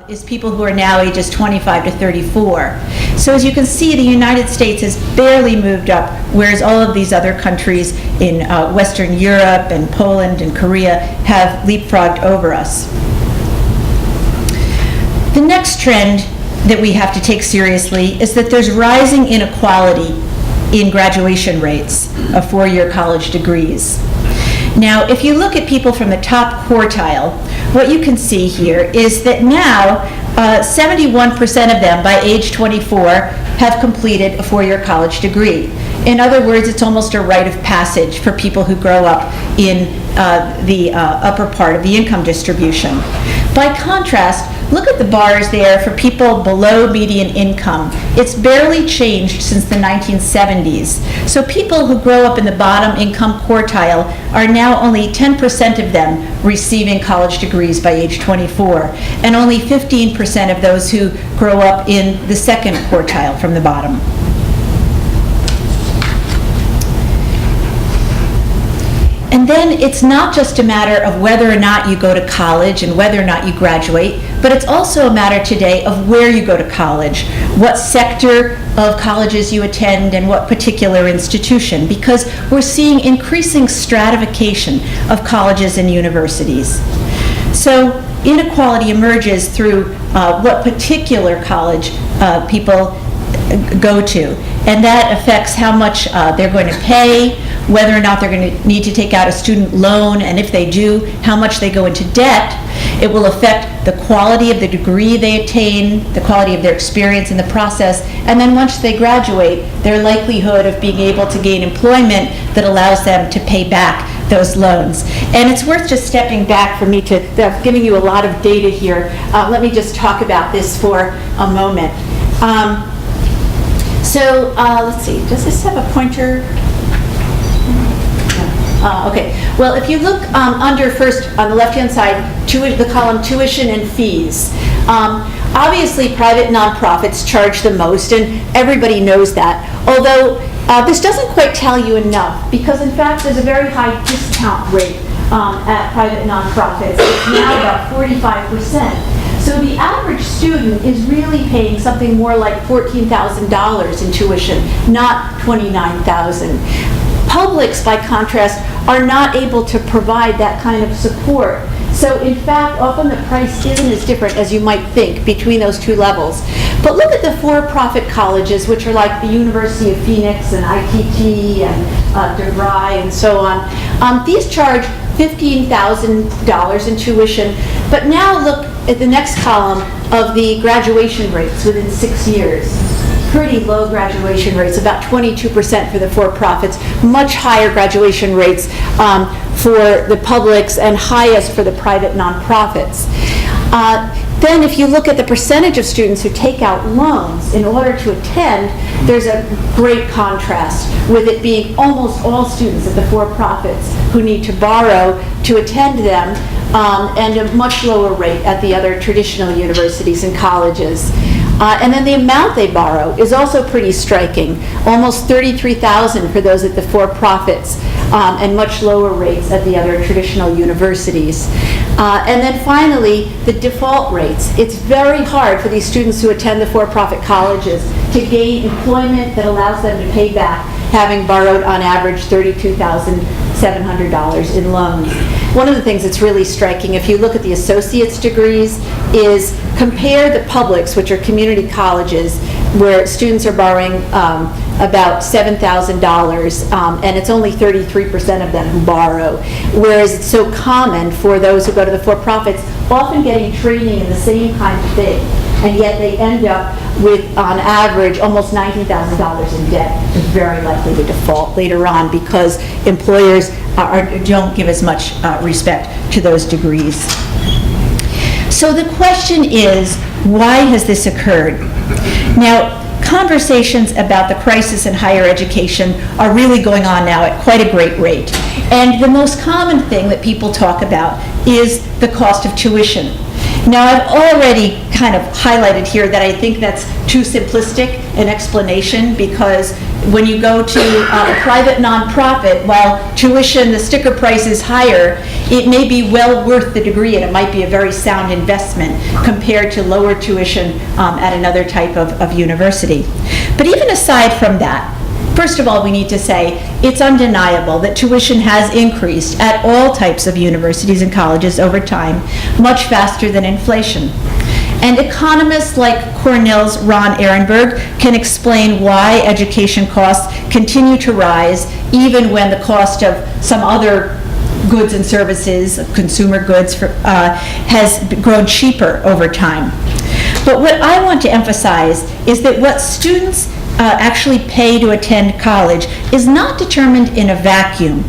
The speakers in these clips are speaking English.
is people who are now ages 25 to 34. So as you can see, the United States has barely moved up, whereas all of these other countries in Western Europe and Poland and Korea have leapfrogged over us. The next trend that we have to take seriously is that there's rising inequality in graduation rates of four-year college degrees. Now, if you look at people from the top quartile, what you can see here is that now 71% of them by age 24 have completed a four-year college degree. In other words, it's almost a rite of passage for people who grow up in the upper part of the income distribution. By contrast, look at the bars there for people below median income. It's barely changed since the 1970s. So people who grow up in the bottom income quartile are now only 10% of them receiving college degrees by age 24, and only 15% of those who grow up in the second quartile from the bottom. And then it's not just a matter of whether or not you go to college and whether or not you graduate, but it's also a matter today of where you go to college, what sector of colleges you attend, and what particular institution, because we're seeing increasing stratification of colleges and universities. So inequality emerges through what particular college people go to, and that affects how much they're going to pay, whether or not they're going to need to take out a student loan, and if they do, how much they go into debt. It will affect the quality of the degree they attain, the quality of their experience in the process, and then once they graduate, their likelihood of being able to gain employment that allows them to pay back those loans. And it's worth just stepping back for me to, I'm giving you a lot of data here. Let me just talk about this for a moment. Let's see, does this have a pointer? Okay, well, if you look under first on the left-hand side, the column tuition and fees. Obviously, private nonprofits charge the most, and everybody knows that. Although this doesn't quite tell you enough, because in fact, there's a very high discount rate at private nonprofits. It's now about 45%. So the average student is really paying something more like $14,000 in tuition, not $29,000. Publics, by contrast, are not able to provide that kind of support. So in fact, often the price isn't as different as you might think between those two levels. But look at the for-profit colleges, which are like the University of Phoenix and ITT and DeVry and so on. These charge $15,000 in tuition. But now look at the next column of the graduation rates within 6 years. Pretty low graduation rates, about 22% for the for-profits, much higher graduation rates for the publics, and highest for the private nonprofits. Then if you look at the percentage of students who take out loans in order to attend, there's a great contrast with it being almost all students at the for-profits who need to borrow to attend them, and a much lower rate at the other traditional universities and colleges. And then the amount they borrow is also pretty striking, almost $33,000 for those at the for-profits, and much lower rates at the other traditional universities. And then finally, the default rates. It's very hard for these students who attend the for-profit colleges to gain employment that allows them to pay back, having borrowed on average $32,700 in loans. One of the things that's really striking, if you look at the associate's degrees, is compare the publics, which are community colleges, where students are borrowing about $7,000, and it's only 33% of them who borrow. Whereas it's so common for those who go to the for-profits, often getting training in the same kind of thing, and yet they end up with, on average, almost $90,000 in debt, and very likely to default later on because employers don't give as much respect to those degrees. So the question is, why has this occurred? Now, conversations about the crisis in higher education are really going on now at quite a great rate. And the most common thing that people talk about is the cost of tuition. Now, I've already kind of highlighted here that I think that's too simplistic an explanation, because when you go to a private nonprofit, while tuition, the sticker price is higher, it may be well worth the degree, and it might be a very sound investment compared to lower tuition at another type of university. But even aside from that, first of all, we need to say it's undeniable that tuition has increased at all types of universities and colleges over time, much faster than inflation. And economists like Cornell's Ron Ehrenberg can explain why education costs continue to rise even when the cost of some other goods and services, consumer goods, has grown cheaper over time. But what I want to emphasize is that what students actually pay to attend college is not determined in a vacuum.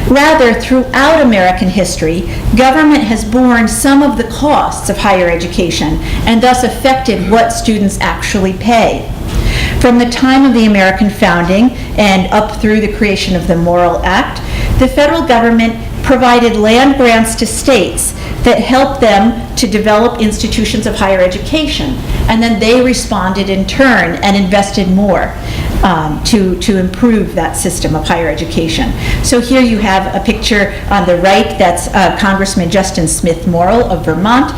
Rather, throughout American history, government has borne some of the costs of higher education and thus affected what students actually pay. From the time of the American founding and up through the creation of the Morrill Act, the federal government provided land grants to states that helped them to develop institutions of higher education, and then they responded in turn and invested more to improve that system of higher education. So here you have a picture on the right that's Congressman Justin Smith Morrill of Vermont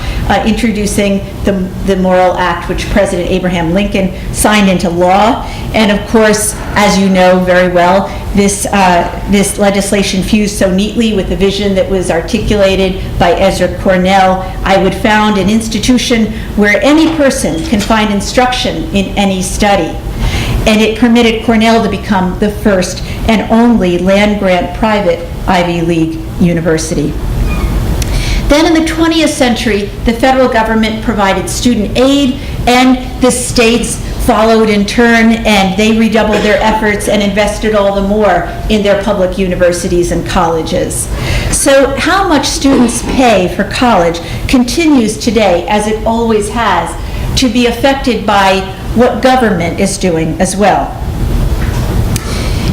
introducing the Morrill Act, which President Abraham Lincoln signed into law. And of course, as you know very well, this legislation fused so neatly with the vision that was articulated by Ezra Cornell. I would found an institution where any person can find instruction in any study. And it permitted Cornell to become the first and only land-grant private Ivy League university. Then in the 20th century, the federal government provided student aid, and the states followed in turn, and they redoubled their efforts and invested all the more in their public universities and colleges. So how much students pay for college continues today, as it always has, to be affected by what government is doing as well.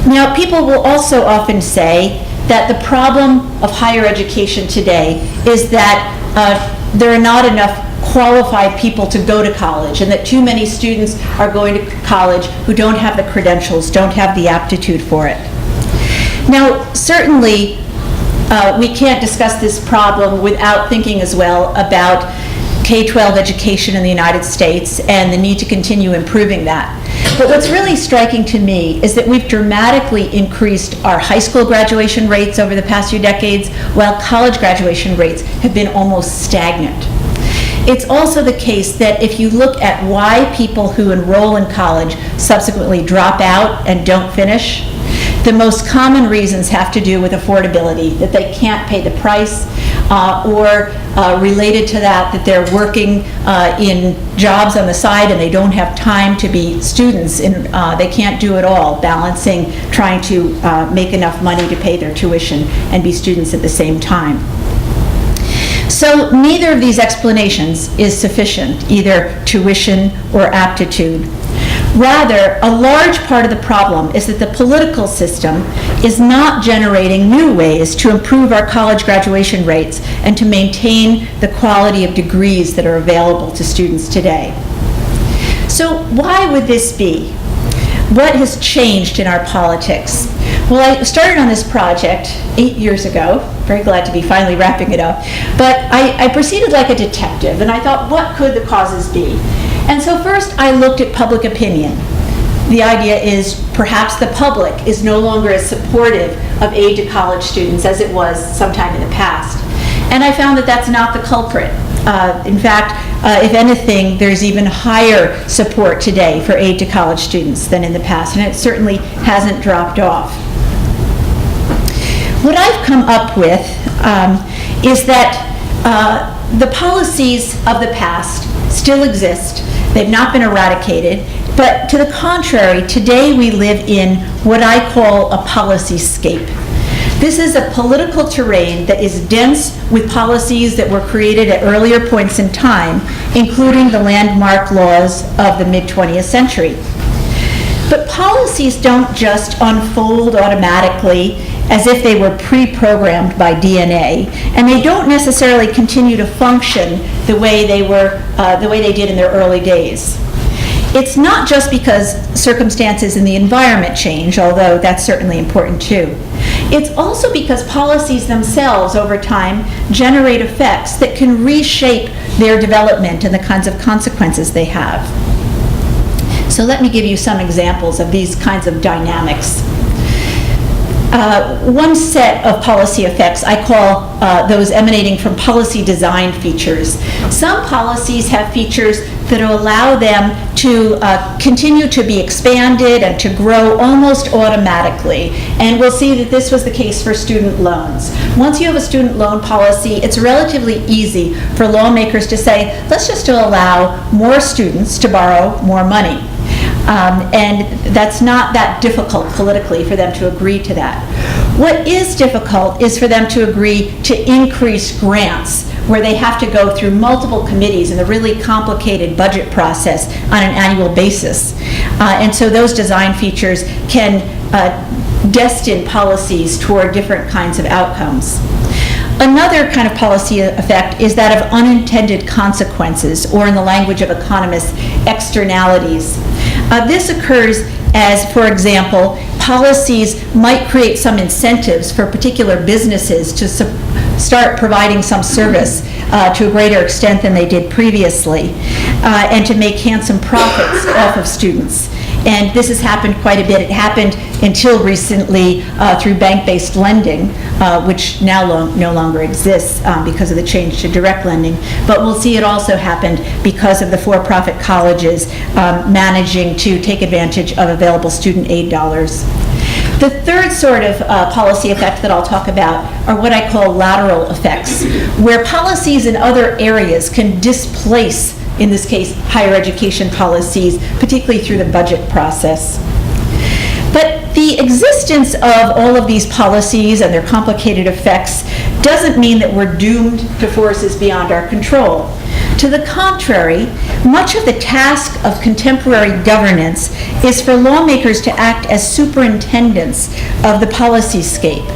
Now, people will also often say that the problem of higher education today is that there are not enough qualified people to go to college, and that too many students are going to college who don't have the credentials, don't have the aptitude for it. Now, certainly, we can't discuss this problem without thinking as well about K12 education in the United States and the need to continue improving that. But what's really striking to me is that we've dramatically increased our high school graduation rates over the past few decades, while college graduation rates have been almost stagnant. It's also the case that if you look at why people who enroll in college subsequently drop out and don't finish, the most common reasons have to do with affordability, that they can't pay the price, or related to that they're working in jobs on the side and they don't have time to be students, and they can't do it all, balancing trying to make enough money to pay their tuition and be students at the same time. So neither of these explanations is sufficient, either tuition or aptitude. Rather, a large part of the problem is that the political system is not generating new ways to improve our college graduation rates and to maintain the quality of degrees that are available to students today. So why would this be? What has changed in our politics? Well, I started on this project 8 years ago. Very glad to be finally wrapping it up. But I proceeded like a detective, and I thought, what could the causes be? And so first I looked at public opinion. The idea is perhaps the public is no longer as supportive of aid to college students as it was sometime in the past. And I found that that's not the culprit. In fact, if anything, there's even higher support today for aid to college students than in the past, and it certainly hasn't dropped off. What I've come up with is that the policies of the past still exist. They've not been eradicated, but to the contrary, today we live in what I call a policyscape. This is a political terrain that is dense with policies that were created at earlier points in time, including the landmark laws of the mid-20th century. But policies don't just unfold automatically as if they were pre-programmed by DNA, and they don't necessarily continue to function the way they did in their early days. It's not just because circumstances in the environment change, although that's certainly important too. It's also because policies themselves over time generate effects that can reshape their development and the kinds of consequences they have. So let me give you some examples of these kinds of dynamics. One set of policy effects I call those emanating from policy design features. Some policies have features that allow them to continue to be expanded and to grow almost automatically. And we'll see that this was the case for student loans. Once you have a student loan policy, it's relatively easy for lawmakers to say, let's just allow more students to borrow more money. And that's not that difficult politically for them to agree to that. What is difficult is for them to agree to increase grants, where they have to go through multiple committees and a really complicated budget process on an annual basis. And so those design features can destine policies toward different kinds of outcomes. Another kind of policy effect is that of unintended consequences, or in the language of economists, externalities. This occurs as, for example, policies might create some incentives for particular businesses to start providing some service to a greater extent than they did previously, and to make handsome profits off of students. And this has happened quite a bit. It happened until recently through bank-based lending, which now no longer exists because of the change to direct lending. But we'll see it also happened because of the for-profit colleges managing to take advantage of available student aid dollars. The third sort of policy effect that I'll talk about are what I call lateral effects, where policies in other areas can displace, in this case, higher education policies, particularly through the budget process. But the existence of all of these policies and their complicated effects doesn't mean that we're doomed to forces beyond our control. To the contrary, much of the task of contemporary governance is for lawmakers to act as superintendents of the Policyscape.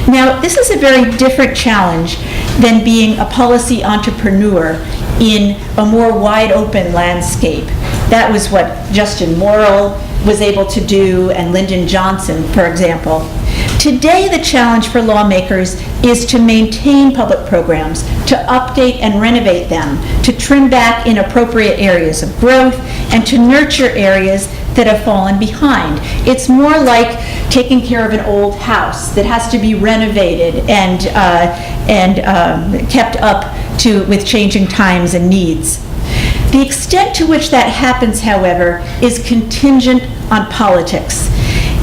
Now, this is a very different challenge than being a policy entrepreneur in a more wide open landscape. That was what Justin Morrill was able to do, and Lyndon Johnson, for example. Today, the challenge for lawmakers is to maintain public programs, to update and renovate them, to trim back inappropriate areas of growth, and to nurture areas that have fallen behind. It's more like taking care of an old house that has to be renovated and kept up with changing times and needs. The extent to which that happens, however, is contingent on politics.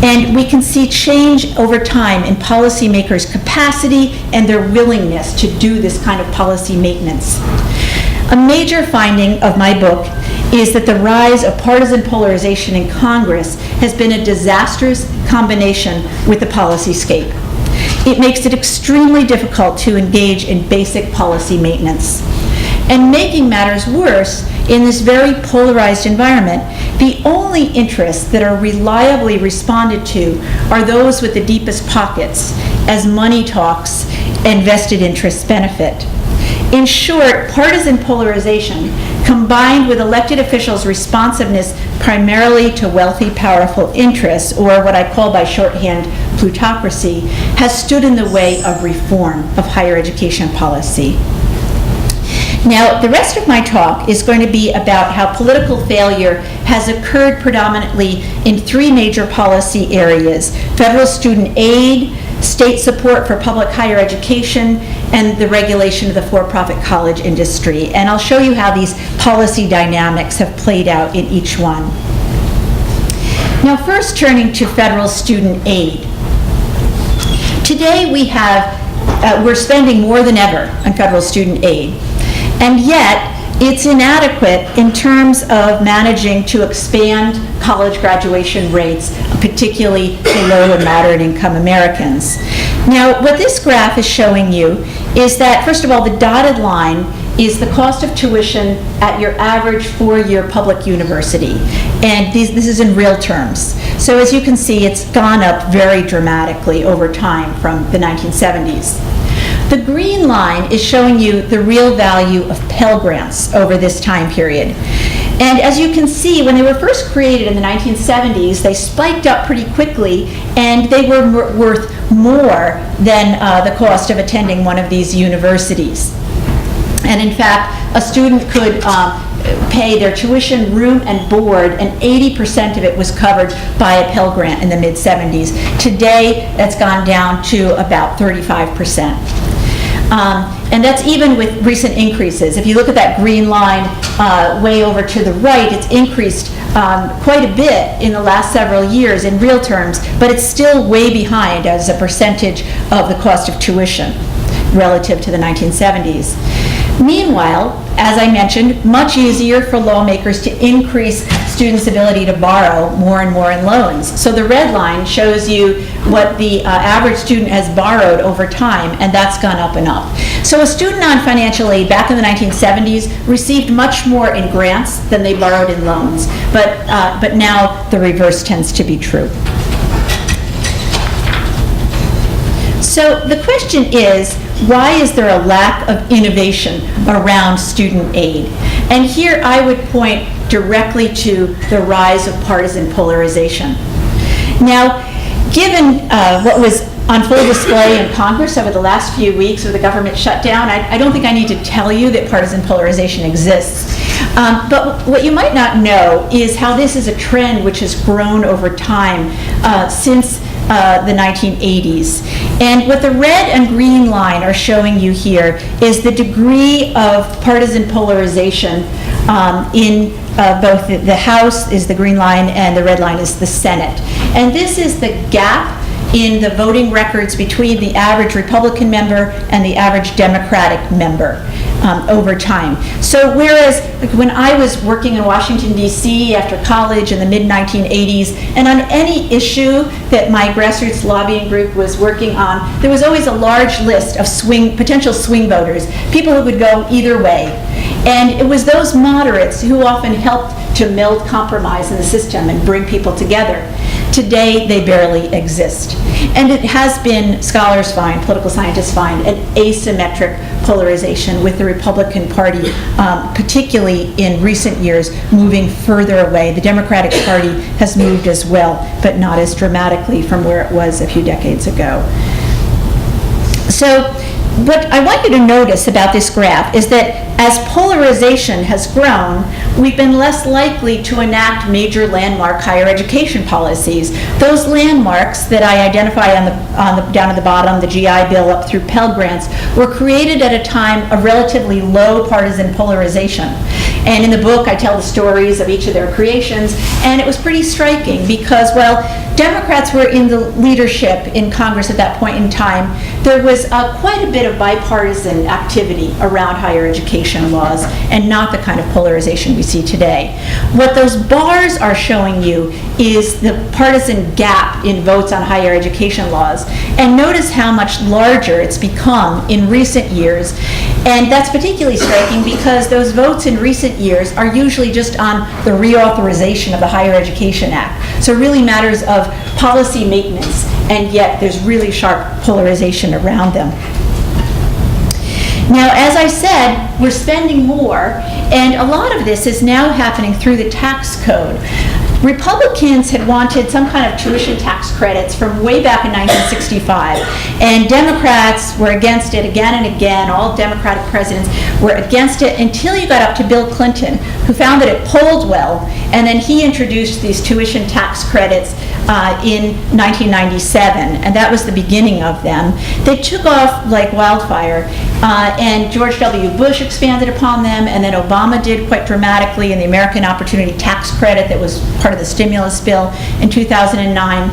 And we can see change over time in policymakers' capacity and their willingness to do this kind of policy maintenance. A major finding of my book is that the rise of partisan polarization in Congress has been a disastrous combination with the Policyscape. It makes it extremely difficult to engage in basic policy maintenance. And making matters worse, in this very polarized environment, the only interests that are reliably responded to are those with the deepest pockets, as money talks and vested interests benefit. In short, partisan polarization, combined with elected officials' responsiveness primarily to wealthy, powerful interests, or what I call by shorthand plutocracy, has stood in the way of reform of higher education policy. Now, the rest of my talk is going to be about how political failure has occurred predominantly in three major policy areas: federal student aid, state support for public higher education, and the regulation of the for-profit college industry. And I'll show you how these policy dynamics have played out in each one. Now, first turning to federal student aid. Today we're spending more than ever on federal student aid. And yet, it's inadequate in terms of managing to expand college graduation rates, particularly for low and moderate income Americans. Now, what this graph is showing you is that, first of all, the dotted line is the cost of tuition at your average four-year public university. And this is in real terms. So as you can see, it's gone up very dramatically over time from the 1970s. The green line is showing you the real value of Pell Grants over this time period. And as you can see, when they were first created in the 1970s, they spiked up pretty quickly, and they were worth more than the cost of attending one of these universities. And in fact, a student could pay their tuition, room, and board, and 80% of it was covered by a Pell Grant in the mid-70s. Today, that's gone down to about 35%. And that's even with recent increases. If you look at that green line way over to the right, it's increased quite a bit in the last several years in real terms, but it's still way behind as a percentage of the cost of tuition relative to the 1970s. Meanwhile, as I mentioned, much easier for lawmakers to increase students' ability to borrow more and more in loans. So the red line shows you what the average student has borrowed over time, and that's gone up and up. So a student on financial aid back in the 1970s received much more in grants than they borrowed in loans, but now the reverse tends to be true. So the question is, why is there a lack of innovation around student aid? And here I would point directly to the rise of partisan polarization. Now, given what was on full display in Congress over the last few weeks of the government shutdown, I don't think I need to tell you that partisan polarization exists. But what you might not know is how this is a trend which has grown over time since the 1980s. And what the red and green line are showing you here is the degree of partisan polarization in both the House is the green line and the red line is the Senate. And this is the gap in the voting records between the average Republican member and the average Democratic member over time. So whereas when I was working in Washington, D.C. after college in the mid-1980s, and on any issue that my grassroots lobbying group was working on, there was always a large list of potential swing voters, people who would go either way. And it was those moderates who often helped to meld compromise in the system and bring people together. Today, they barely exist. And it has been, scholars find, political scientists find, an asymmetric polarization with the Republican Party, particularly in recent years, moving further away. The Democratic Party has moved as well, but not as dramatically from where it was a few decades ago. So, what I want you to notice about this graph is that as polarization has grown, we've been less likely to enact major landmark higher education policies. Those landmarks that I identify down at the bottom, the GI Bill up through Pell Grants, were created at a time of relatively low partisan polarization. And in the book, I tell the stories of each of their creations, and it was pretty striking because, well, Democrats were in the leadership in Congress at that point in time. There was quite a bit of bipartisan activity around higher education laws, and not the kind of polarization we see today. What those bars are showing you is the partisan gap in votes on higher education laws. And notice how much larger it's become in recent years. And that's particularly striking because those votes in recent years are usually just on the reauthorization of the Higher Education Act. So it really matters of policy maintenance, and yet there's really sharp polarization around them. Now, as I said, we're spending more, and a lot of this is now happening through the tax code. Republicans had wanted some kind of tuition tax credits from way back in 1965, and Democrats were against it again and again. All Democratic presidents were against it until you got up to Bill Clinton, who found that it polled well, and then he introduced these tuition tax credits in 1997, and that was the beginning of them. They took off like wildfire, and George W. Bush expanded upon them, and then Obama did quite dramatically in the American Opportunity Tax Credit that was part of the stimulus bill in 2009.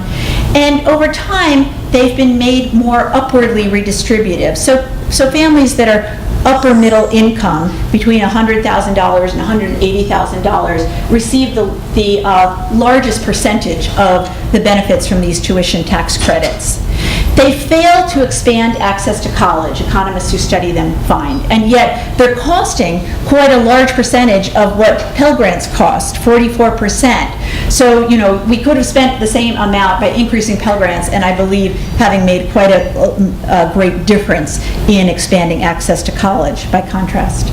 And over time, they've been made more upwardly redistributive. So families that are upper middle income, between $100,000 and $180,000, receive the largest percentage of the benefits from these tuition tax credits. They fail to expand access to college. Economists who study them find. And yet they're costing quite a large percentage of what Pell Grants cost, 44%. So, we could have spent the same amount by increasing Pell Grants, and I believe having made quite a great difference in expanding access to college, by contrast.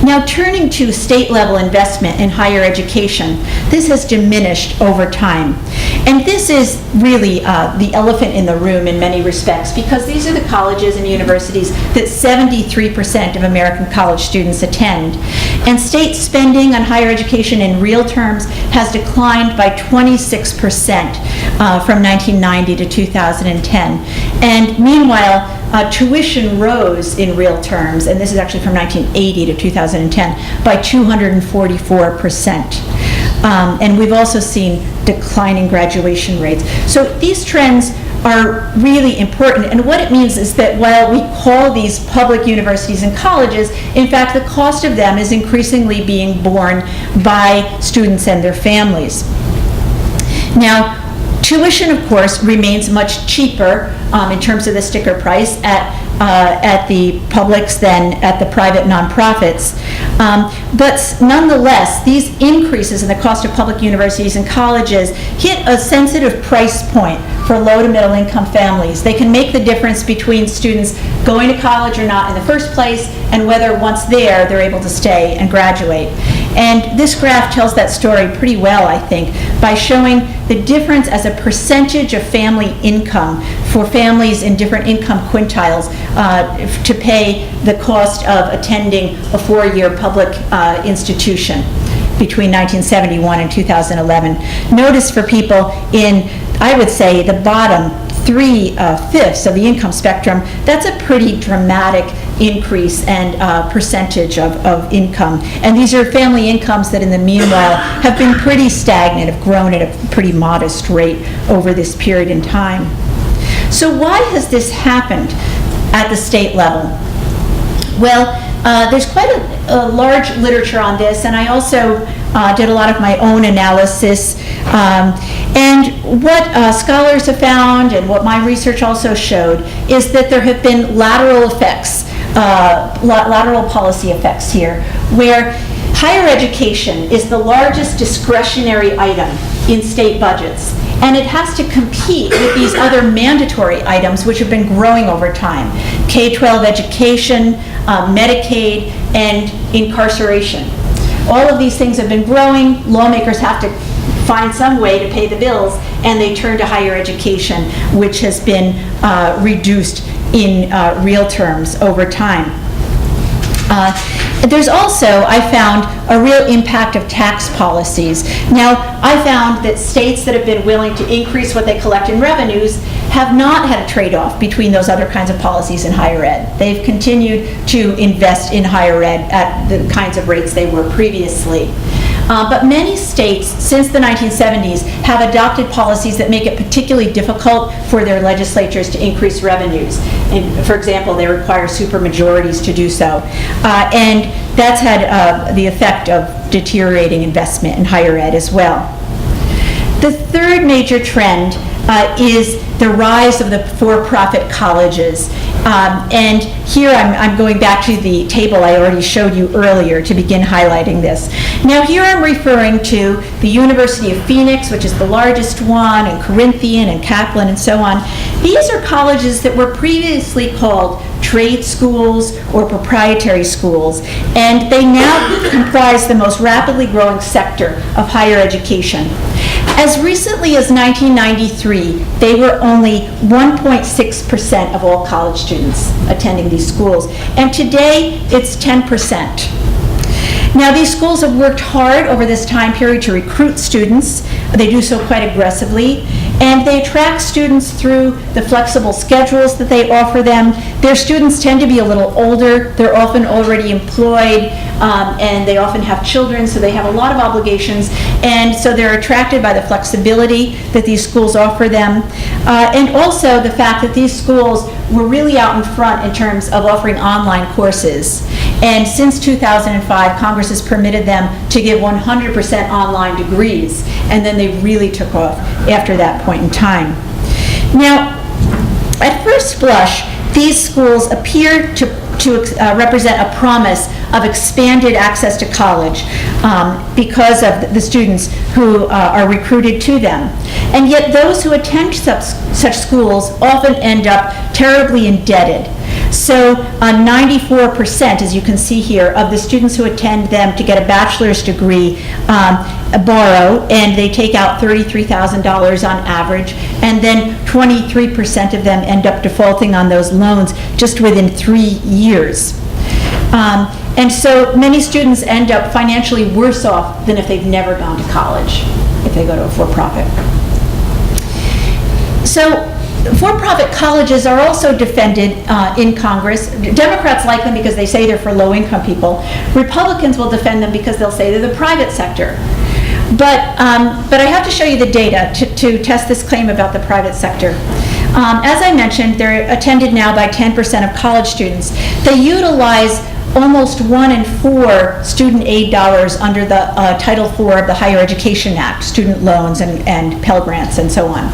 Now, turning to state-level investment in higher education, this has diminished over time. And this is really the elephant in the room in many respects, because these are the colleges and universities that 73% of American college students attend. And state spending on higher education in real terms has declined by 26% from 1990 to 2010. And meanwhile, tuition rose in real terms, and this is actually from 1980 to 2010, by 244%. And we've also seen declining graduation rates. So these trends are really important, and what it means is that while we call these public universities and colleges, in fact the cost of them is increasingly being borne by students and their families. Now, tuition, of course, remains much cheaper in terms of the sticker price at the publics than at the private nonprofits. But nonetheless, these increases in the cost of public universities and colleges hit a sensitive price point for low to middle income families. They can make the difference between students going to college or not in the first place, and whether once there, they're able to stay and graduate. And this graph tells that story pretty well, I think, by showing the difference as a percentage of family income for families in different income quintiles to pay the cost of attending a four-year public institution between 1971 and 2011. Notice for people in, I would say, the bottom 3/5 of the income spectrum, that's a pretty dramatic increase and percentage of income. And these are family incomes that in the meanwhile have been pretty stagnant, have grown at a pretty modest rate over this period in time. So why has this happened at the state level? Well, there's quite a large literature on this, and I also did a lot of my own analysis. And what scholars have found, and what my research also showed, is that there have been lateral effects, lateral policy effects here, where higher education is the largest discretionary item in state budgets. And it has to compete with these other mandatory items which have been growing over time. K12 education, Medicaid, and incarceration. All of these things have been growing. Lawmakers have to find some way to pay the bills, and they turn to higher education, which has been reduced in real terms over time. There's also, I found, a real impact of tax policies. Now, I found that states that have been willing to increase what they collect in revenues have not had a trade-off between those other kinds of policies in higher ed. They've continued to invest in higher ed at the kinds of rates they were previously. But many states, since the 1970s, have adopted policies that make it particularly difficult for their legislatures to increase revenues. And, for example, they require supermajorities to do so. And that's had the effect of deteriorating investment in higher ed as well. The third major trend is the rise of the for-profit colleges. And here I'm going back to the table I already showed you earlier to begin highlighting this. Now here I'm referring to the University of Phoenix, which is the largest one, and Corinthian and Kaplan and so on. These are colleges that were previously called trade schools or proprietary schools, and they now comprise the most rapidly growing sector of higher education. As recently as 1993, they were only 1.6% of all college students attending these schools, and today it's 10%. Now, these schools have worked hard over this time period to recruit students. They do so quite aggressively, and they attract students through the flexible schedules that they offer them. Their students tend to be a little older. They're often already employed, and they often have children, so they have a lot of obligations, and so they're attracted by the flexibility that these schools offer them, and also the fact that these schools were really out in front in terms of offering online courses. And since 2005, Congress has permitted them to give 100% online degrees, and then they really took off after that point in time. Now, at first blush, these schools appear to represent a promise of expanded access to college because of the students who are recruited to them. And yet those who attend such schools often end up terribly indebted. So 94%, as you can see here, of the students who attend them to get a bachelor's degree borrow, and they take out $33,000 on average, and then 23% of them end up defaulting on those loans just within 3 years. And so many students end up financially worse off than if they've never gone to college, if they go to a for-profit. So for-profit colleges are also defended in Congress. Democrats like them because they say they're for low-income people. Republicans will defend them because they'll say they're the private sector. But I have to show you the data to test this claim about the private sector. As I mentioned, they're attended now by 10% of college students. They utilize almost 1 in 4 student aid dollars under the Title IV of the Higher Education Act, student loans and Pell Grants and so on.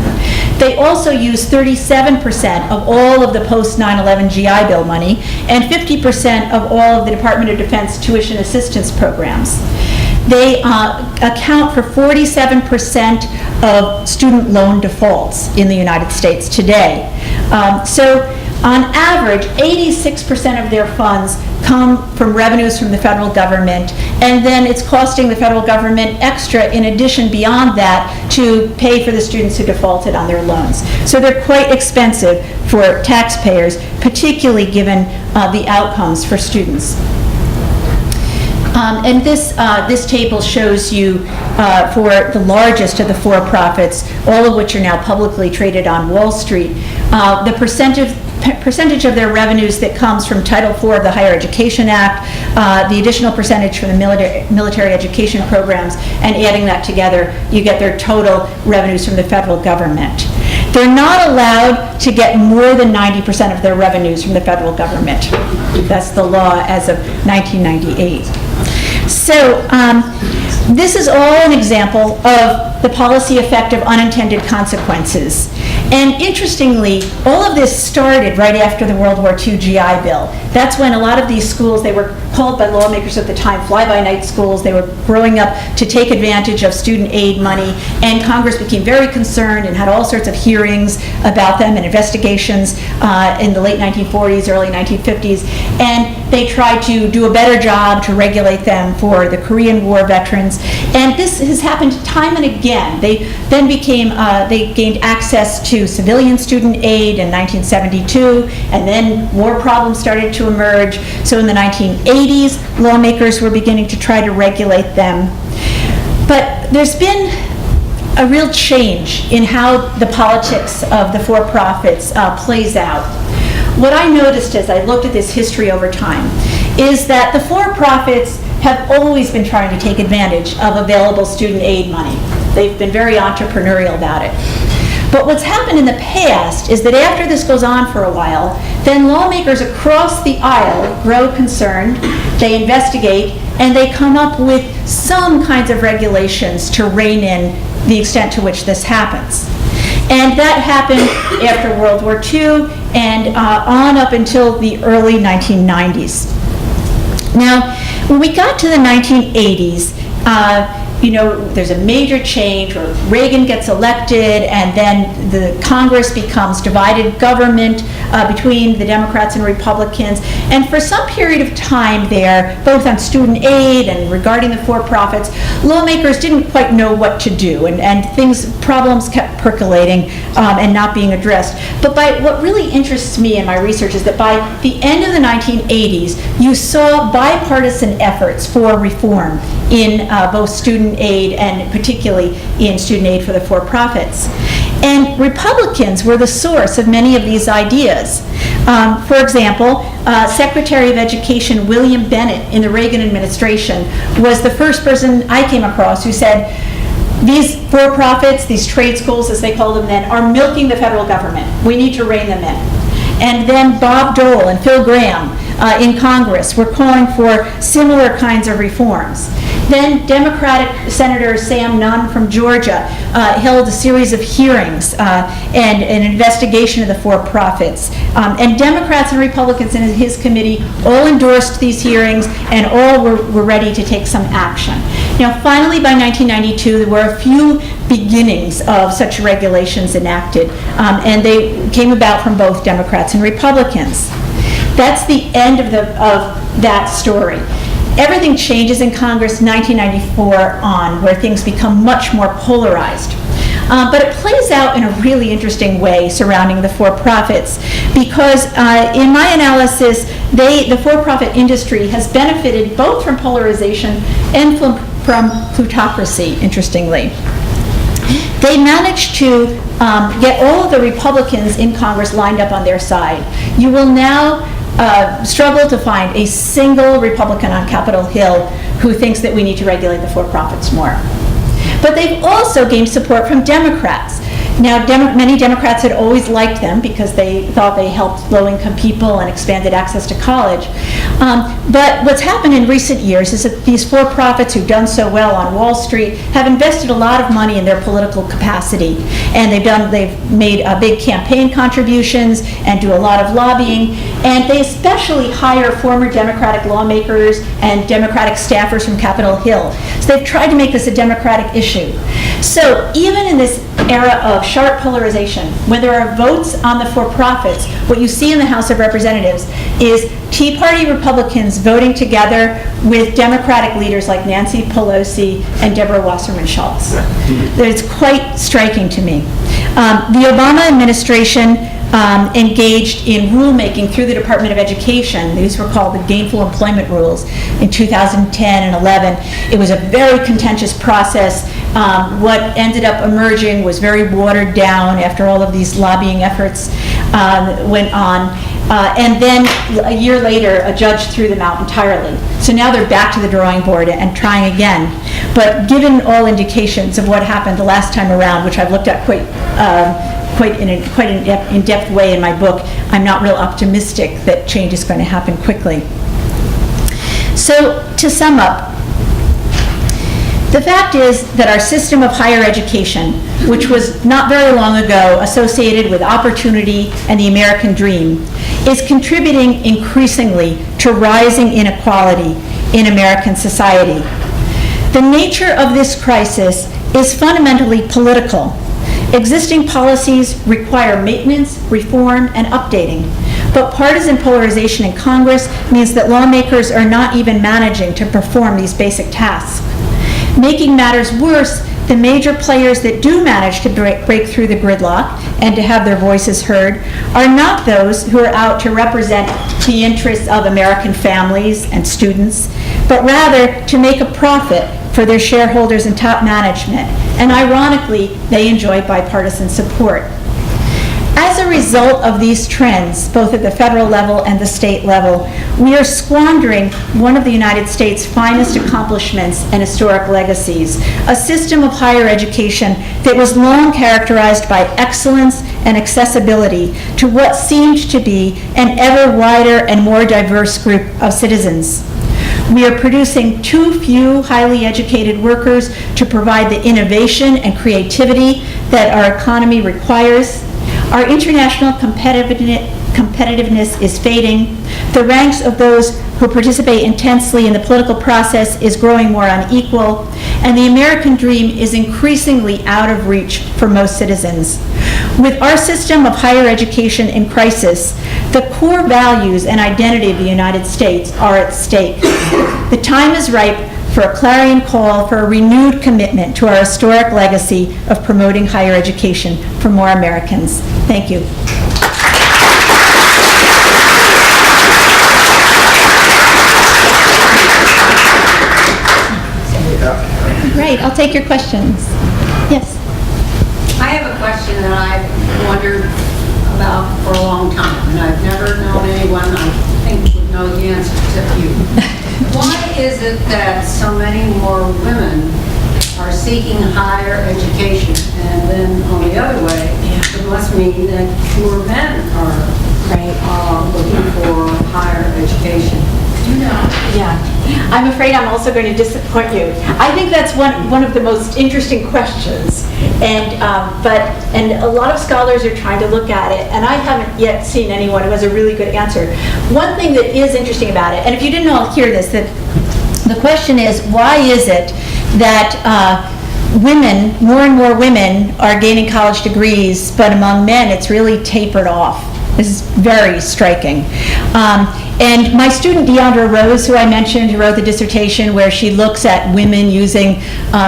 They also use 37% of all of the post-9/11 GI Bill money and 50% of all of the Department of Defense tuition assistance programs. They account for 47% of student loan defaults in the United States today. So on average, 86% of their funds come from revenues from the federal government, and then it's costing the federal government extra in addition beyond that to pay for the students who defaulted on their loans. So they're quite expensive for taxpayers, particularly given the outcomes for students. And this table shows you for the largest of the for-profits, all of which are now publicly traded on Wall Street, the percentage of their revenues that comes from Title IV of the Higher Education Act, the additional percentage from the military education programs, and adding that together, you get their total revenues from the federal government. They're not allowed to get more than 90% of their revenues from the federal government. That's the law as of 1998. So this is all an example of the policy effect of unintended consequences. And interestingly, all of this started right after the World War II GI Bill. That's when a lot of these schools, they were called by lawmakers at the time fly-by-night schools. They were growing up to take advantage of student aid money, and Congress became very concerned and had all sorts of hearings about them and investigations in the late 1940s, early 1950s, and they tried to do a better job to regulate them for the Korean War veterans. And this has happened time and again. They then they gained access to civilian student aid in 1972, and then war problems started to emerge. So in the 1980s, lawmakers were beginning to try to regulate them. But there's been a real change in how the politics of the for-profits plays out. What I noticed as I looked at this history over time is that the for-profits have always been trying to take advantage of available student aid money. They've been very entrepreneurial about it. But what's happened in the past is that after this goes on for a while, then lawmakers across the aisle grow concerned, they investigate, and they come up with some kinds of regulations to rein in the extent to which this happens. And that happened after World War II and on up until the early 1990s. Now, when we got to the 1980s, there's a major change where Reagan gets elected, and then the Congress becomes divided government between the Democrats and Republicans. And for some period of time there, both on student aid and regarding the for-profits, lawmakers didn't quite know what to do, and problems kept percolating and not being addressed. But what really interests me in my research is that by the end of the 1980s, you saw bipartisan efforts for reform in both student aid and particularly in student aid for the for-profits. And Republicans were the source of many of these ideas. For example, Secretary of Education William Bennett in the Reagan administration was the first person I came across who said, these for-profits, these trade schools as they called them then, are milking the federal government. We need to rein them in. And then Bob Dole and Phil Gramm in Congress were calling for similar kinds of reforms. Then Democratic Senator Sam Nunn from Georgia held a series of hearings and an investigation of the for-profits. And Democrats and Republicans in his committee all endorsed these hearings and all were ready to take some action. Now, finally, by 1992, there were a few beginnings of such regulations enacted, and they came about from both Democrats and Republicans. That's the end of that story. Everything changes in Congress 1994 on, where things become much more polarized. But it plays out in a really interesting way surrounding the for-profits, because in my analysis, the for-profit industry has benefited both from polarization and from plutocracy, interestingly. They managed to get all of the Republicans in Congress lined up on their side. You will now struggle to find a single Republican on Capitol Hill who thinks that we need to regulate the for-profits more. But they've also gained support from Democrats. Now, many Democrats had always liked them because they thought they helped low-income people and expanded access to college. But what's happened in recent years is that these for-profits who've done so well on Wall Street have invested a lot of money in their political capacity. And they've made big campaign contributions and do a lot of lobbying. And they especially hire former Democratic lawmakers and Democratic staffers from Capitol Hill. So they've tried to make this a Democratic issue. So even in this era of sharp polarization, when there are votes on the for-profits, what you see in the House of Representatives is Tea Party Republicans voting together with Democratic leaders like Nancy Pelosi and Deborah Wasserman Schultz. It's quite striking to me. The Obama administration engaged in rulemaking through the Department of Education. These were called the gainful employment rules in 2010 and 11. It was a very contentious process. What ended up emerging was very watered down after all of these lobbying efforts went on. And then a year later, a judge threw them out entirely. So now they're back to the drawing board and trying again. But given all indications of what happened the last time around, which I've looked at quite in-depth way in my book, I'm not real optimistic that change is going to happen quickly. So to sum up, the fact is that our system of higher education, which was not very long ago associated with opportunity and the American dream, is contributing increasingly to rising inequality in American society. The nature of this crisis is fundamentally political. Existing policies require maintenance, reform, and updating. But partisan polarization in Congress means that lawmakers are not even managing to perform these basic tasks. Making matters worse, the major players that do manage to break through the gridlock and to have their voices heard are not those who are out to represent the interests of American families and students, but rather to make a profit for their shareholders and top management. And ironically, they enjoy bipartisan support. As a result of these trends, both at the federal level and the state level, we are squandering one of the United States' finest accomplishments and historic legacies, a system of higher education that was long characterized by excellence and accessibility to what seemed to be an ever wider and more diverse group of citizens. We are producing too few highly educated workers to provide the innovation and creativity that our economy requires. Our international competitiveness is fading. The ranks of those who participate intensely in the political process is growing more unequal, and the American dream is increasingly out of reach for most citizens. With our system of higher education in crisis, the core values and identity of the United States are at stake. The time is ripe for a clarion call for a renewed commitment to our historic legacy of promoting higher education for more Americans. Thank you. Great, I'll take your questions. Yes? I have a question that I've wondered about for a long time, and I've never known anyone I think would know the answer except you. Why is it that so many more women are seeking higher education, and then on the other way, it must mean that fewer men are looking for higher education? Yeah. I'm afraid I'm also going to disappoint you. I think that's one of the most interesting questions, and a lot of scholars are trying to look at it, and I haven't yet seen anyone who has a really good answer. One thing that is interesting about it, and if you didn't all hear this, that the question is, why is it that women, more and more women, are gaining college degrees, but among men it's really tapered off? This is very striking. And my student Deandra Rose, who I mentioned, who wrote the dissertation where she looks at women using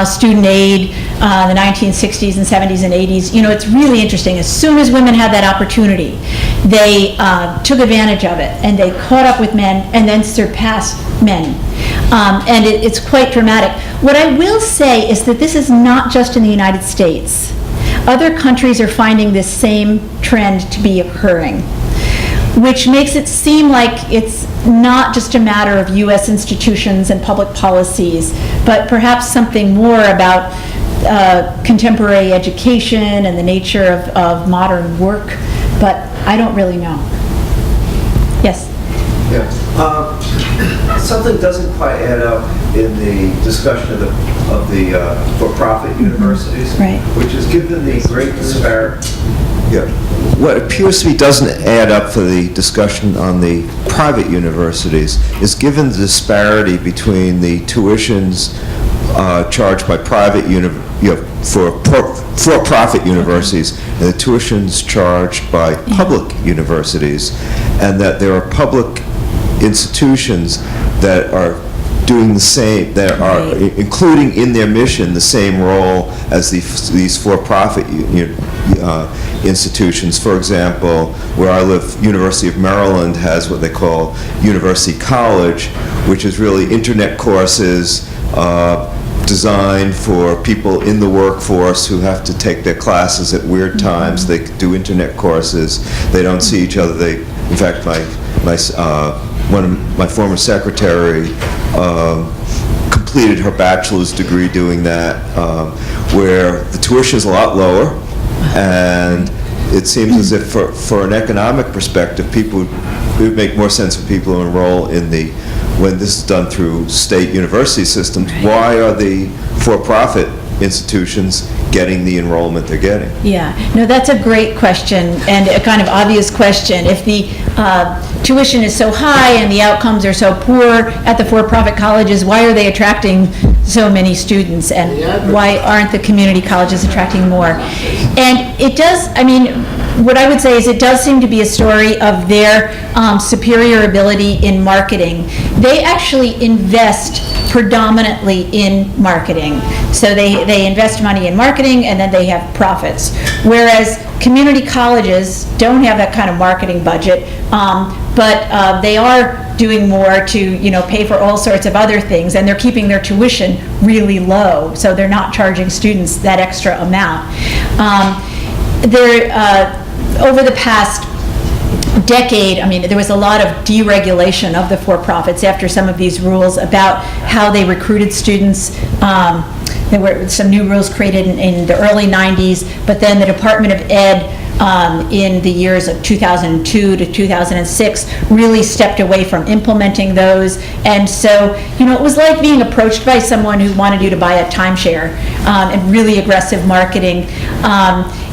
student aid in the 1960s and 70s and 80s, it's really interesting. As soon as women had that opportunity, they took advantage of it, and they caught up with men and then surpassed men. And it's quite dramatic. What I will say is that this is not just in the United States. Other countries are finding this same trend to be occurring, which makes it seem like it's not just a matter of U.S. institutions and public policies, but perhaps something more about contemporary education and the nature of modern work, but I don't really know. Yes? Yeah. Something doesn't quite add up in the discussion of the for-profit universities, Right. which is given the great disparity. Yeah. What appears to be doesn't add up for the discussion on the private universities is given the disparity between the tuitions charged by private for-profit universities and the tuitions charged by public universities, and that there are public institutions that are doing the same, that are including in their mission the same role as these for-profit institutions. For example, where I live, University of Maryland has what they call University College, which is really internet courses designed for people in the workforce who have to take their classes at weird times. They do internet courses. They don't see each other. In fact, one of my former secretary completed her bachelor's degree doing that, where the tuition is a lot lower, and it seems as if for an economic perspective, it would make more sense for people to enroll when this is done through state university systems. Why are the for-profit institutions getting the enrollment they're getting? Yeah, no, that's a great question, and a kind of obvious question. If the tuition is so high and the outcomes are so poor at the for-profit colleges, why are they attracting so many students, and why aren't the community colleges attracting more? And it does, what I would say is it does seem to be a story of their superior ability in marketing. They actually invest predominantly in marketing. So they invest money in marketing, and then they have profits. Whereas community colleges don't have that kind of marketing budget, but they are doing more to pay for all sorts of other things, and they're keeping their tuition really low, so they're not charging students that extra amount. Over the past decade, there was a lot of deregulation of the for-profits after some of these rules about how they recruited students. There were some new rules created in the early 90s, but then the Department of Ed in the years of 2002 to 2006 really stepped away from implementing those. And so, it was like being approached by someone who wanted you to buy a timeshare, and really aggressive marketing.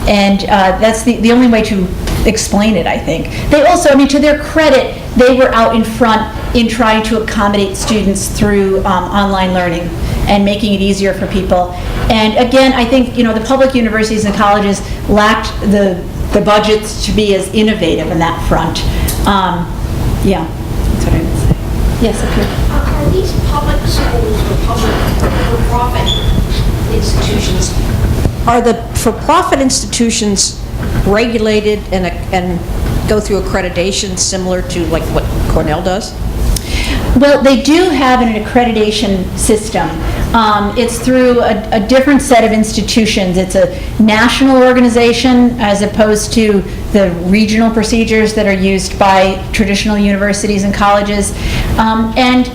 And that's the only way to explain it, I think. They also, to their credit, they were out in front in trying to accommodate students through online learning and making it easier for people. And again, I think, the public universities and colleges lacked the budgets to be as innovative in that front. Yeah, that's what I would say. Yes, up here. Are these public schools or public for-profit institutions, are the for-profit institutions regulated and go through accreditation similar to like what Cornell does? Well, they do have an accreditation system. It's through a different set of institutions. It's a national organization as opposed to the regional procedures that are used by traditional universities and colleges. And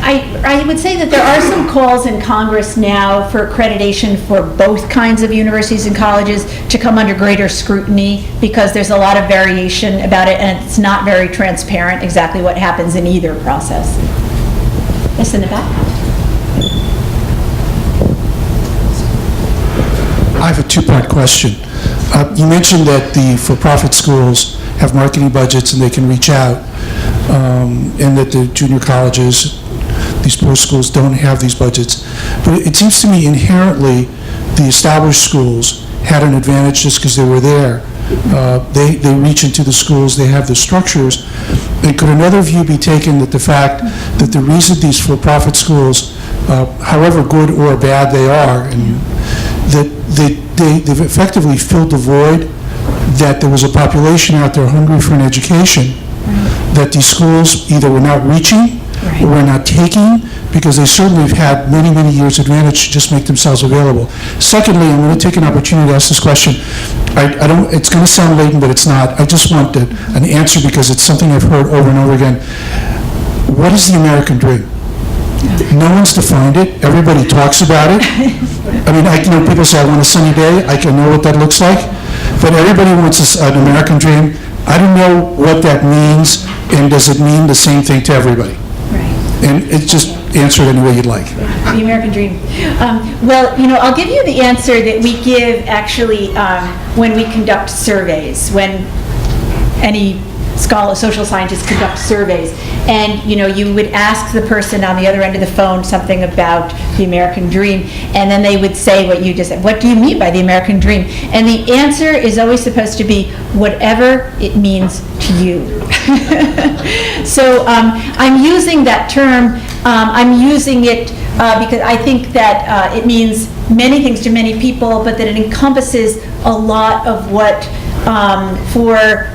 I would say that there are some calls in Congress now for accreditation for both kinds of universities and colleges to come under greater scrutiny, because there's a lot of variation about it, and it's not very transparent exactly what happens in either process. Yes, in the back. I have a two-part question. You mentioned that the for-profit schools have marketing budgets and they can reach out, and that the junior colleges, these post schools, don't have these budgets. But it seems to me inherently the established schools had an advantage just because they were there. They reach into the schools, they have the structures. And could another view be taken that the fact that the reason these for-profit schools, however good or bad they are, and that they've effectively filled the void, that there was a population out there hungry for an education, that these schools either were not reaching or were not taking, because they certainly have had many, many years advantage to just make themselves available. Secondly, I'm going to take an opportunity to ask this question. I don't, it's going to sound latent, but it's not. I just want an answer because it's something I've heard over and over again. What is the American dream? No one's defined it. Everybody talks about it. I mean, people say, I want a sunny day. I can know what that looks like. But everybody wants an American dream. I don't know what that means, and does it mean the same thing to everybody? Right. And it's just answer it any way you'd like. The American dream. Well, I'll give you the answer that we give actually when we conduct surveys, when any social scientists conduct surveys, and you would ask the person on the other end of the phone something about the American dream, and then they would say what you just said. What do you mean by the American dream? And the answer is always supposed to be whatever it means to you. So I'm using that term. I'm using it because I think that it means many things to many people, but that it encompasses a lot of what for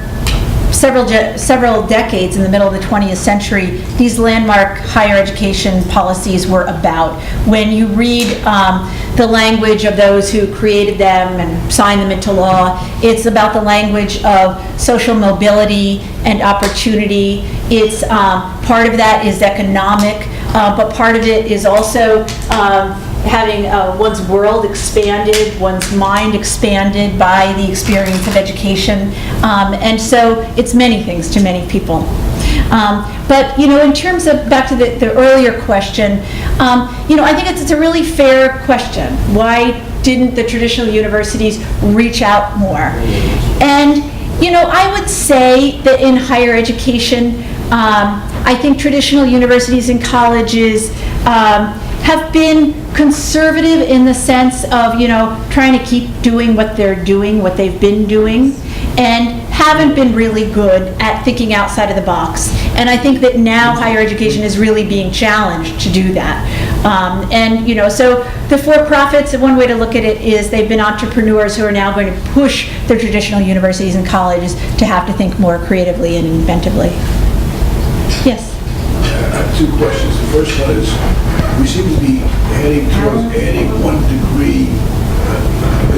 several decades in the middle of the 20th century, these landmark higher education policies were about. When you read the language of those who created them and signed them into law, it's about the language of social mobility and opportunity. It's part of that is economic, but part of it is also having one's world expanded, one's mind expanded by the experience of education. And so it's many things to many people. But, in terms of, back to the earlier question, I think it's a really fair question. Why didn't the traditional universities reach out more? And, I would say that in higher education, I think traditional universities and colleges have been conservative in the sense of, trying to keep doing what they're doing, what they've been doing, and haven't been really good at thinking outside of the box. And I think that now higher education is really being challenged to do that. So the for-profits, one way to look at it is they've been entrepreneurs who are now going to push their traditional universities and colleges to have to think more creatively and inventively. Yes? I have two questions. The first one is, we seem to be heading towards adding 1 degree.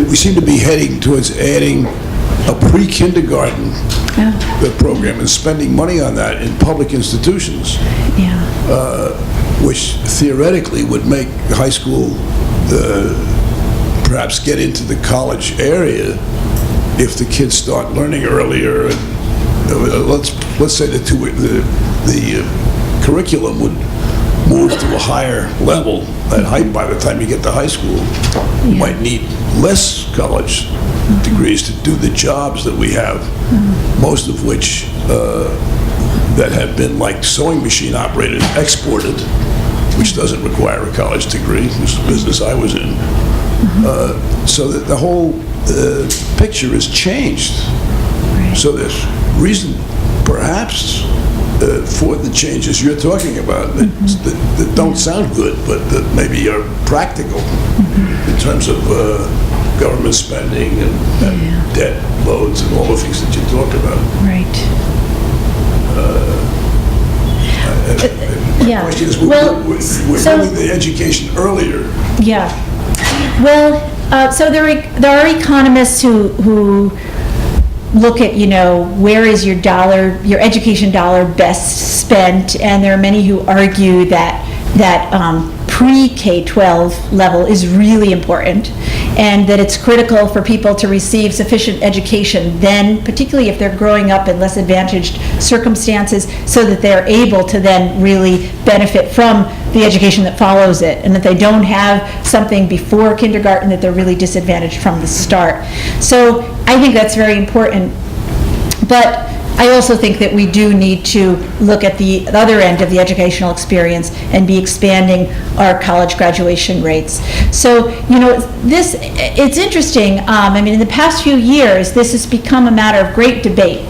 We seem to be heading towards adding a pre-kindergarten program and spending money on that in public institutions, which theoretically would make high school perhaps get into the college area if the kids start learning earlier. And let's say the curriculum would move to a higher level at height by the time you get to high school. You might need less college degrees to do the jobs that we have, most of which that have been like sewing machine operated, exported, which doesn't require a college degree, which is the business I was in. So that the whole picture has changed. So there's reason, perhaps, for the changes you're talking about that don't sound good, but that maybe are practical in terms of government spending and debt loads and all the things that you talk about. Right. My question is, we're moving the education earlier. Yeah. Well, so there are economists who look at, where is your education dollar best spent, and there are many who argue that pre-K12 level is really important, and that it's critical for people to receive sufficient education then, particularly if they're growing up in less advantaged circumstances, so that they're able to then really benefit from the education that follows it, and that they don't have something before kindergarten that they're really disadvantaged from the start. So I think that's very important. But I also think that we do need to look at the other end of the educational experience and be expanding our college graduation rates. So, it's interesting. I mean, in the past few years, this has become a matter of great debate.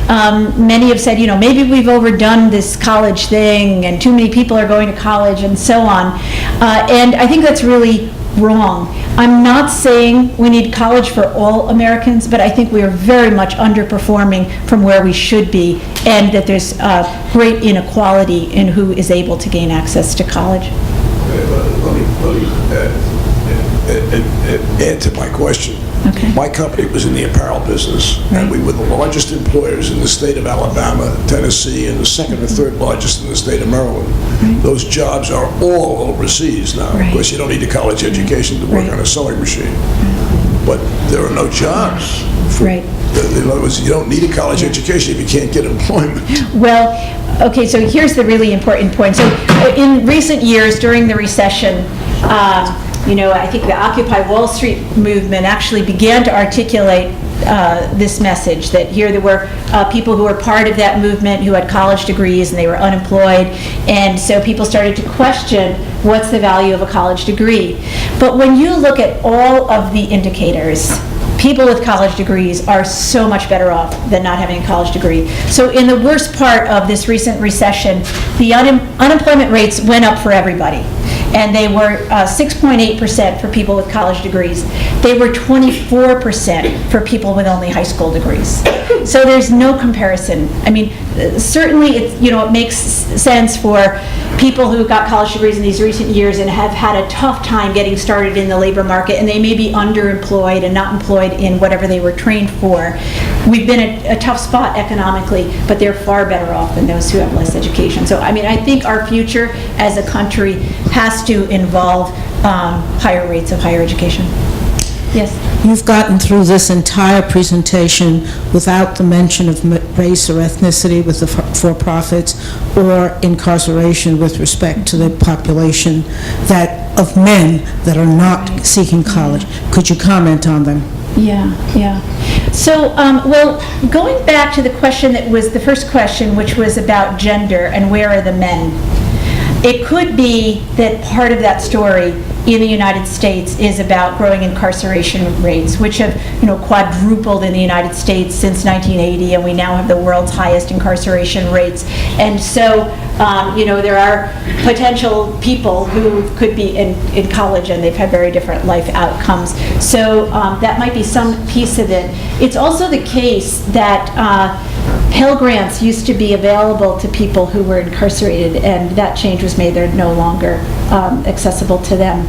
Many have said, maybe we've overdone this college thing and too many people are going to college and so on. And I think that's really wrong. I'm not saying we need college for all Americans, but I think we are very much underperforming from where we should be, and that there's great inequality in who is able to gain access to college. Let me add to my question. Okay. My company was in the apparel business, and we were the largest employers in the state of Alabama, Tennessee, and the second or third largest in the state of Maryland. Those jobs are all overseas now. Of course, you don't need a college education to work on a sewing machine, but there are no jobs. In other words, you don't need a college education if you can't get employment. Well, okay, so here's the really important point. So in recent years, during the recession, I think the Occupy Wall Street movement actually began to articulate this message, that here there were people who were part of that movement who had college degrees and they were unemployed, and so people started to question what's the value of a college degree. But when you look at all of the indicators, people with college degrees are so much better off than not having a college degree. So in the worst part of this recent recession, the unemployment rates went up for everybody. And they were 6.8% for people with college degrees. They were 24% for people with only high school degrees. So there's no comparison. I mean, certainly it makes sense for people who got college degrees in these recent years and have had a tough time getting started in the labor market, and they may be underemployed and not employed in whatever they were trained for. We've been at a tough spot economically, but they're far better off than those who have less education. So, I mean, I think our future as a country has to involve higher rates of higher education. Yes? You've gotten through this entire presentation without the mention of race or ethnicity with the for-profits, or incarceration with respect to the population of men that are not seeking college. Could you comment on them? Yeah. So, well, going back to the question that was the first question, which was about gender and where are the men, it could be that part of that story in the United States is about growing incarceration rates, which have, quadrupled in the United States since 1980, and we now have the world's highest incarceration rates. And so, there are potential people who could be in college and they've had very different life outcomes. So that might be some piece of it. It's also the case that Pell Grants used to be available to people who were incarcerated, and that change was made. They're no longer accessible to them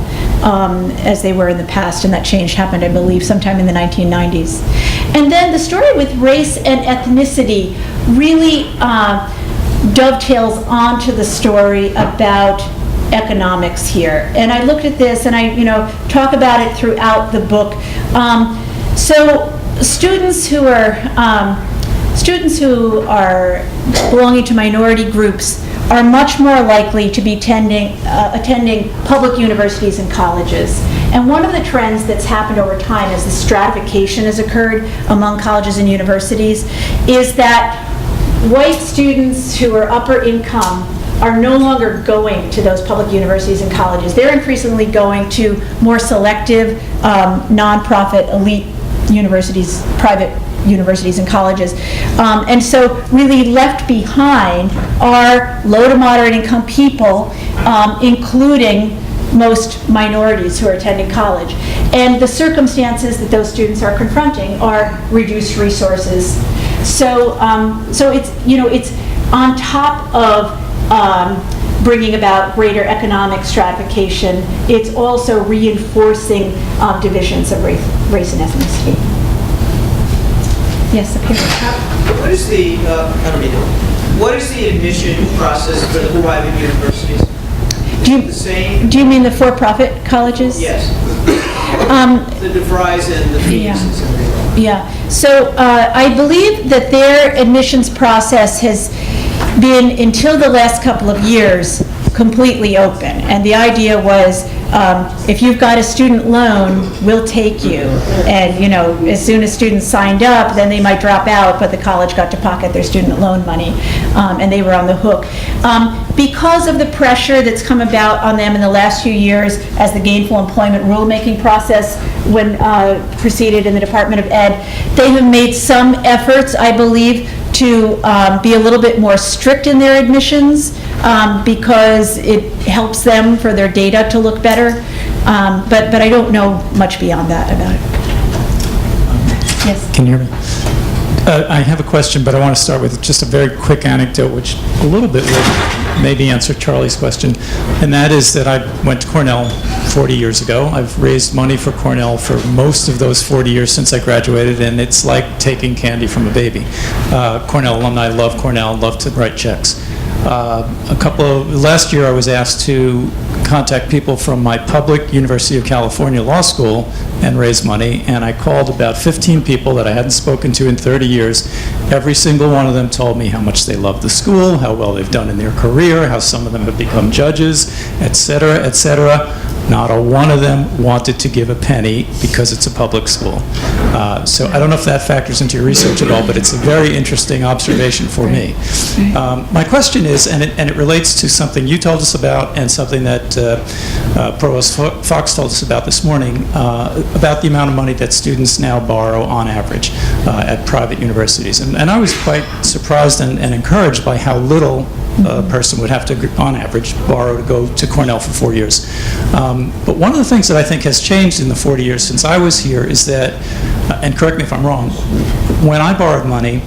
as they were in the past, and that change happened, I believe, sometime in the 1990s. And then the story with race and ethnicity really dovetails onto the story about economics here. And I looked at this, and I talk about it throughout the book. So students who are belonging to minority groups are much more likely to be attending public universities and colleges. And one of the trends that's happened over time as the stratification has occurred among colleges and universities is that white students who are upper income are no longer going to those public universities and colleges. They're increasingly going to more selective, nonprofit, elite universities, private universities and colleges. And so really left behind are low to moderate income people, including most minorities who are attending college. And the circumstances that those students are confronting are reduced resources. So it's on top of bringing about greater economic stratification, it's also reinforcing divisions of race and ethnicity. Yes, up here. What is the admission process for the private universities? the same? Do you mean the for-profit colleges? Yes. The DeVries and the fees Yeah. and everything. Yeah, so I believe that their admissions process has been, until the last couple of years, completely open. And the idea was, if you've got a student loan, we'll take you. And, you know, as soon as students signed up, then they might drop out, but the college got to pocket their student loan money, and they were on the hook. Because of the pressure that's come about on them in the last few years as the gainful employment rulemaking process proceeded in the Department of Ed, they have made some efforts, I believe, to be a little bit more strict in their admissions, because it helps them for their data to look better. But I don't know much beyond that about it. Yes? Can you hear me? I have a question, but I want to start with just a very quick anecdote, which a little bit would maybe answer Charlie's question, and that is that I went to Cornell 40 years ago. I've raised money for Cornell for most of those 40 years since I graduated, and it's like taking candy from a baby. Cornell alumni love Cornell, love to write checks. Last year I was asked to contact people from my public University of California Law School and raise money, and I called about 15 people that I hadn't spoken to in 30 years. Every single one of them told me how much they love the school, how well they've done in their career, how some of them have become judges, et cetera, et cetera. Not a one of them wanted to give a penny because it's a public school. So I don't know if that factors into your research at all, but it's a very interesting observation for me. My question is, and it relates to something you told us about and something that Provost Fox told us about this morning, about the amount of money that students now borrow on average at private universities. And I was quite surprised and encouraged by how little a person would have to, on average, borrow to go to Cornell for 4 years. But one of the things that I think has changed in the 40 years since I was here is that, and correct me if I'm wrong, when I borrowed money,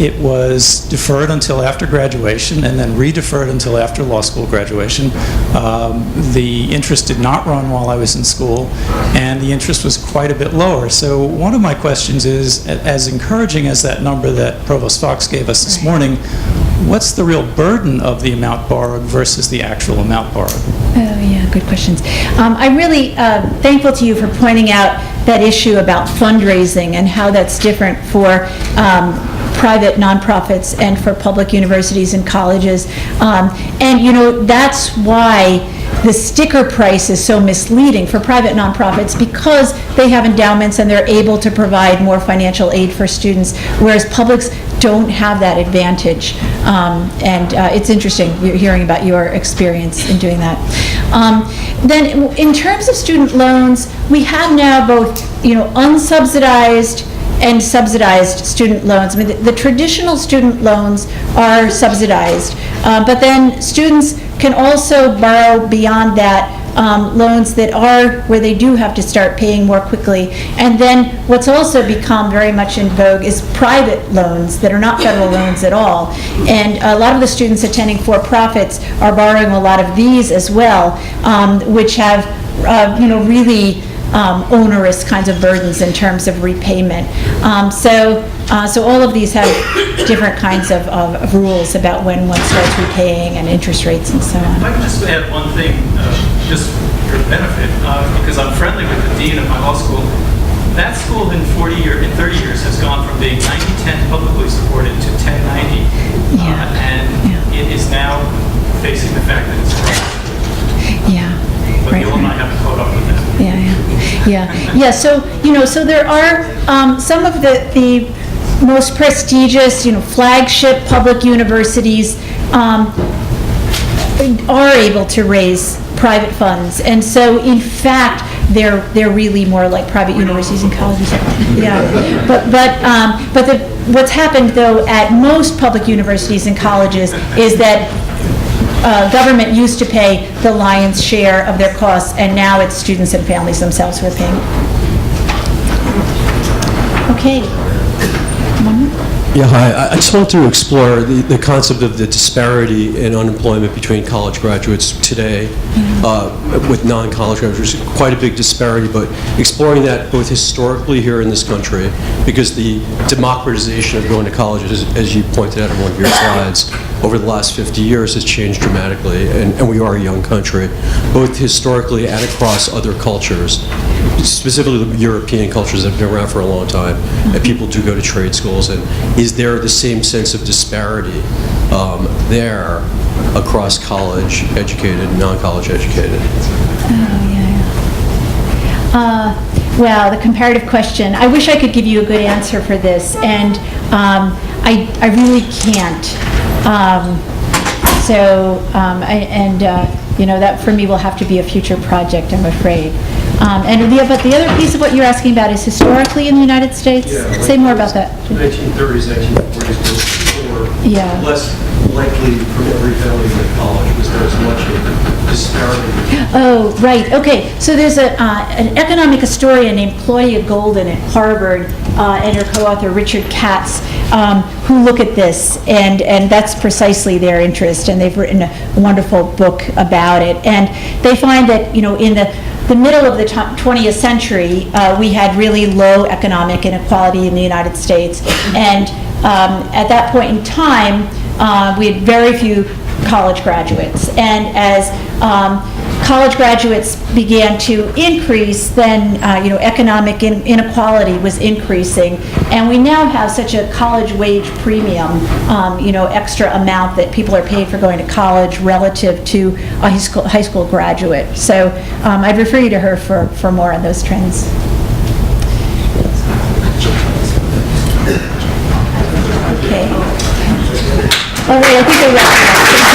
it was deferred until after graduation and then re-deferred until after law school graduation. The interest did not run while I was in school, and the interest was quite a bit lower. So one of my questions is, as encouraging as that number that Provost Fox gave us this morning, what's the real burden of the amount borrowed versus the actual amount borrowed? Oh, yeah, good questions. I'm really thankful to you for pointing out that issue about fundraising and how that's different for private nonprofits and for public universities and colleges. And, you know, that's why the sticker price is so misleading for private nonprofits, because they have endowments and they're able to provide more financial aid for students, whereas publics don't have that advantage. And it's interesting hearing about your experience in doing that. Then in terms of student loans, we have now both, you know, unsubsidized and subsidized student loans. I mean, the traditional student loans are subsidized, but then students can also borrow beyond that, loans that are where they do have to start paying more quickly. And then what's also become very much in vogue is private loans that are not federal loans at all. And a lot of the students attending for-profits are borrowing a lot of these as well, which have, you know, really onerous kinds of burdens in terms of repayment. So all of these have different kinds of rules about when one starts repaying and interest rates and so on. If I could just add one thing, just for benefit, because I'm friendly with the dean of my law school. That school in 30 years has gone from being 90-10 publicly supported to 10-90. It is now facing the fact that it's private. Yeah. But the alumni haven't caught up with that. Yeah. So, you know, so there are some of the most prestigious, you know, flagship public universities are able to raise private funds, and so in fact they're really more like private universities and colleges. Yeah, but what's happened though at most public universities and colleges is that government used to pay the lion's share of their costs, and now it's students and families themselves who are paying. Okay. Yeah, hi. I just want to explore the concept of the disparity in unemployment between college graduates today with non-college graduates. There's quite a big disparity, but exploring that both historically here in this country, because the democratization of going to college, as you pointed out in one of your slides, over the last 50 years has changed dramatically, and we are a young country, both historically and across other cultures, specifically the European cultures that have been around for a long time, and people do go to trade schools. And is there the same sense of disparity there across college educated and non-college educated? Well, the comparative question, I wish I could give you a good answer for this, and I really can't. That for me will have to be a future project, I'm afraid. But the other piece of what you're asking about is historically in the United States? Yeah, Say more about that. 1930s, 1940s, people were Yeah. less likely from every family to go to college because there was much of disparity. Oh, right, okay. So there's an economic historian named Claudia Golden at Harvard and her co-author Richard Katz who look at this, and that's precisely their interest, and they've written a wonderful book about it. And they find that, in the middle of the 20th century, we had really low economic inequality in the United States. And at that point in time, we had very few college graduates. And as college graduates began to increase, then economic inequality was increasing, and we now have such a college wage premium, extra amount that people are paid for going to college relative to a high school graduate. So I'd refer you to her for more on those trends. Okay. All right, I think we're wrapping up.